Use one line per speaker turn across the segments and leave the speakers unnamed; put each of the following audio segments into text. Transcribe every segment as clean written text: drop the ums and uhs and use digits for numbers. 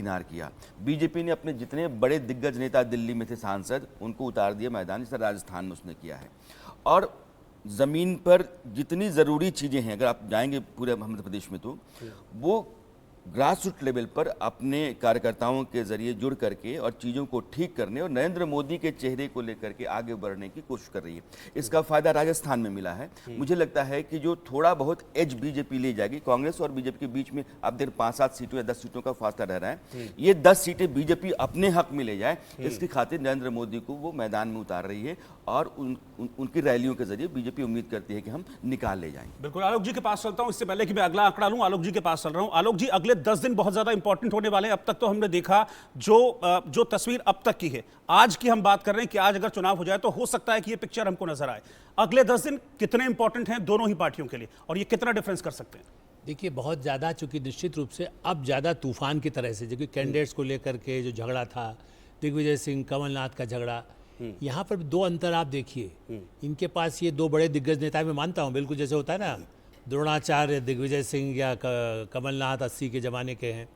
दरकिनार किया। बीजेपी ने अपने जितने बड़े दिग्गज नेता दिल्ली में थे सांसद, उनको उतार दिया मैदान, जैसे राजस्थान में उसने किया है। और ज़मीन पर जितनी ज़रूरी चीज़ें हैं, अगर आप जाएंगे पूरे मध्य प्रदेश में, तो वो ग्रास रूट लेवल पर अपने कार्यकर्ताओं के जरिए जुड़ करके और चीज़ों को ठीक करने और नरेंद्र मोदी के चेहरे को लेकर के आगे बढ़ने की कोशिश कर रही है। इसका फायदा राजस्थान में मिला है। मुझे लगता है कि जो थोड़ा बहुत एज बीजेपी ले जाएगी, कांग्रेस और बीजेपी के बीच में अब देर 5-7 सीटों या 10 सीटों का फासला रह रहा है, ये 10 सीटें बीजेपी अपने हक में ले जाए, इसकी खातिर नरेंद्र मोदी को वो मैदान में उतार रही है और उनकी रैलियों के जरिए बीजेपी उम्मीद करती है कि हम निकाल ले जाएंगे।
बिल्कुल, आलोक जी के पास चलता हूं, इससे पहले कि मैं अगला आंकड़ा लूं, आलोक जी के पास चल रहा हूं। आलोक जी, अगले 10 दिन बहुत ज्यादा इंपॉर्टेंट होने वाले हैं। अब तक तो हमने देखा जो तस्वीर अब तक की है, आज की हम बात कर रहे हैं कि आज अगर चुनाव हो जाए तो हो सकता है कि ये पिक्चर हमको नजर आए। अगले 10 दिन कितने इंपॉर्टेंट हैं दोनों ही पार्टियों के लिए, और ये कितना डिफरेंस कर सकते हैं?
देखिए, बहुत ज़्यादा, चूंकि निश्चित रूप से अब ज़्यादा तूफान की तरह से, जो कैंडिडेट्स को लेकर के जो झगड़ा था, दिग्विजय सिंह कमलनाथ का झगड़ा, यहाँ पर दो अंतर आप देखिए। इनके पास ये दो बड़े दिग्गज नेता, मैं मानता हूँ, बिल्कुल जैसे होता है ना द्रोणाचार्य दिग्विजय सिंह या कमलनाथ 80 के ज़माने के हैं।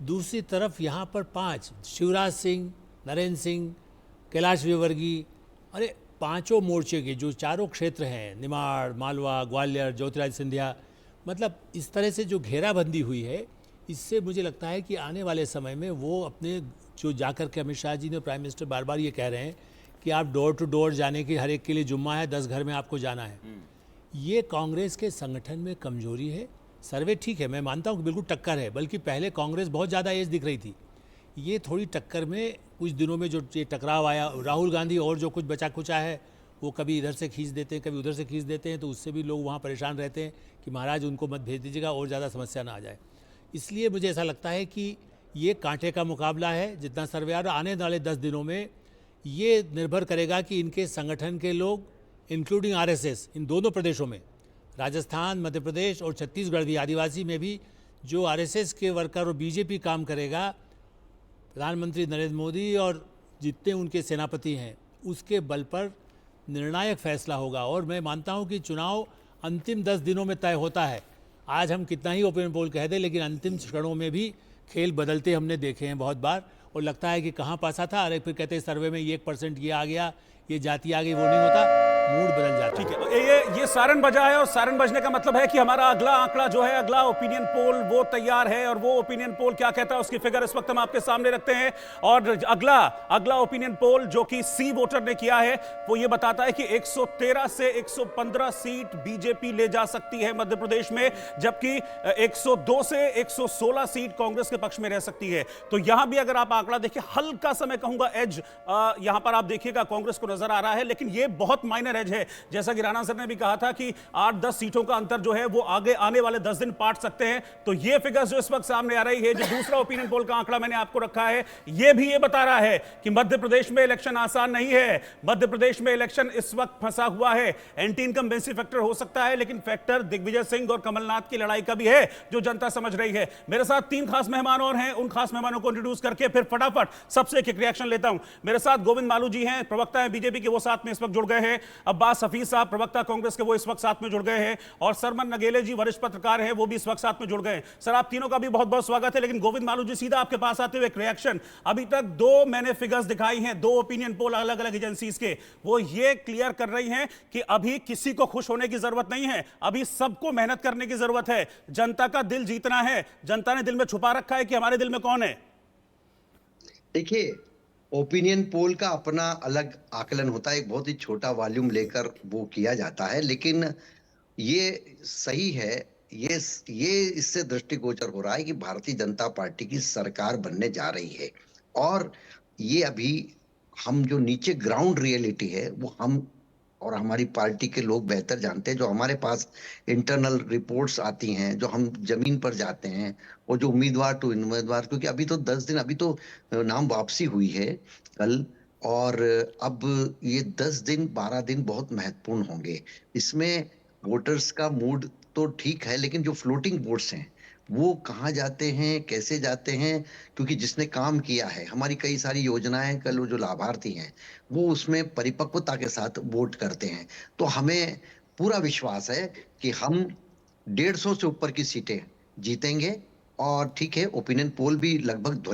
दूसरी तरफ यहाँ पर 5 शिवराज सिंह, नरेंद्र सिंह, कैलाश विजयवर्गीय, अरे पांचों मोर्चे के जो चारों क्षेत्र हैं, निमाड़, मालवा, ग्वालियर, ज्योतिरादित्य सिंधिया, मतलब इस तरह से जो घेराबंदी हुई है, इससे मुझे लगता है कि आने वाले समय में वो अपने जो जाकर के अमित शाह जी ने, प्राइम मिनिस्टर बार बार ये कह रहे हैं कि आप डोर टू डोर जाने की, हर एक के लिए जुम्मा है, 10 घर में आपको जाना है। ये कांग्रेस के संगठन में कमजोरी है। सर्वे ठीक है, मैं मानता हूँ कि बिल्कुल टक्कर है, बल्कि पहले कांग्रेस बहुत ज़्यादा एज दिख रही थी। ये थोड़ी टक्कर में कुछ दिनों में जो ये टकराव आया, राहुल गांधी और जो कुछ बचा कुचा है वो कभी इधर से खींच देते हैं, कभी उधर से खींच देते हैं, तो उससे भी लोग वहाँ परेशान रहते हैं कि महाराज उनको मत भेज दीजिएगा और ज़्यादा समस्या ना आ जाए। इसलिए मुझे ऐसा लगता है कि ये कांटे का मुकाबला है। जितना सर्वे आने वाले 10 दिनों में ये निर्भर करेगा कि इनके संगठन के लोग, इंक्लूडिंग आरएसएस, इन दोनों प्रदेशों में, राजस्थान, मध्य प्रदेश और छत्तीसगढ़ भी, आदिवासी में भी जो आरएसएस के वर्कर और बीजेपी काम करेगा, प्रधानमंत्री नरेंद्र मोदी और जितने उनके सेनापति हैं, उसके बल पर निर्णायक फैसला होगा। और मैं मानता हूं कि चुनाव अंतिम 10 दिनों में तय होता है। आज हम कितना ही ओपन पोल कह दें, लेकिन अंतिम क्षणों में भी खेल बदलते हमने देखे हैं बहुत बार, और लगता है कि कहाँ पासा था, अरे फिर कहते हैं सर्वे में 1% ये आ गया, ये जाति आ गई, वो नहीं होता, मूड बदल जाता है।
ठीक है, ये सायरन बजा है, और सायरन बजने का मतलब है कि हमारा अगला आंकड़ा जो है, अगला ओपिनियन पोल वो तैयार है, और वो ओपिनियन पोल क्या कहता है उसकी फिगर इस वक्त हम आपके सामने रखते हैं। और अगला ओपिनियन पोल जो कि सी वोटर ने किया है, वो ये बताता है कि 113 से 115 सीट बीजेपी ले जा सकती है मध्य प्रदेश में, जबकि 102 से 116 सीट कांग्रेस के पक्ष में रह सकती है। तो यहां भी अगर आप आंकड़ा देखिए, हल्का सा मैं कहूंगा एज यहां पर आप देखिएगा कांग्रेस को नजर आ रहा है, लेकिन ये बहुत माइनर एज है। जैसा कि राणा सर ने भी कहा था कि 8-10 सीटों का अंतर जो है वो आगे आने वाले 10 दिन पाट सकते हैं। तो ये फिगर जो इस वक्त सामने आ रही है, जो दूसरा ओपिनियन पोल का आंकड़ा मैंने आपको रखा है, ये भी ये बता रहा है कि मध्य प्रदेश में इलेक्शन आसान नहीं है। मध्य प्रदेश में इलेक्शन इस वक्त फंसा हुआ है। एंटी इनकम्बेंसी फैक्टर हो सकता है, लेकिन फैक्टर दिग्विजय सिंह और कमलनाथ की लड़ाई का भी है, जो जनता समझ रही है। मेरे साथ 3 खास मेहमान और हैं, उन खास मेहमानों को इंट्रोड्यूस करके फिर फटाफट सबसे एक रिएक्शन लेता हूं। मेरे साथ गोविंद मालू जी हैं, प्रवक्ता हैं बीजेपी के, वो साथ में इस वक्त जुड़ गए हैं। अब्बास हफीज साहब, प्रवक्ता कांग्रेस के, वो इस वक्त साथ में जुड़ गए हैं। और सरमन नगेले जी, वरिष्ठ पत्रकार हैं, वो भी इस वक्त साथ में जुड़ गए हैं। सर, आप तीनों का भी बहुत बहुत स्वागत है। लेकिन गोविंद मालू जी, सीधा आपके पास आते हुए एक रिएक्शन। अभी तक 2 मैंने फिगर्स दिखाई हैं, 2 ओपिनियन पोल अलग अलग एजेंसीज के, वो ये क्लियर कर रही हैं कि अभी किसी को खुश होने की जरूरत नहीं है, अभी सबको मेहनत करने की जरूरत है। जनता का दिल जीतना है। जनता ने दिल में छुपा रखा है कि हमारे दिल में कौन है।
देखिए, ओपिनियन पोल का अपना अलग आकलन होता है, एक बहुत ही छोटा वॉल्यूम लेकर वो किया जाता है, लेकिन ये सही है, ये इससे दृष्टिगोचर हो रहा है कि भारतीय जनता पार्टी की सरकार बनने जा रही है। और ये अभी हम जो नीचे ग्राउंड रियलिटी है वो हम और हमारी पार्टी के लोग बेहतर जानते हैं। जो हमारे पास इंटरनल रिपोर्ट्स आती हैं, जो हम जमीन पर जाते हैं, और जो उम्मीदवार टू उम्मीदवार, क्योंकि अभी तो 10 दिन, अभी तो नाम वापसी हुई है कल, और अब ये 10 दिन 12 दिन बहुत महत्वपूर्ण होंगे। इसमें वोटर्स का मूड तो ठीक है, लेकिन जो फ्लोटिंग वोट्स हैं वो कहाँ जाते हैं, कैसे जाते हैं, क्योंकि जिसने काम किया है, हमारी कई सारी योजनाएं, कल वो जो लाभार्थी हैं वो उसमें परिपक्वता के साथ वोट करते हैं। तो हमें पूरा विश्वास है कि हम 150 से ऊपर की सीटें जीतेंगे। और ठीक है, ओपिनियन पोल भी लगभग ध्वनि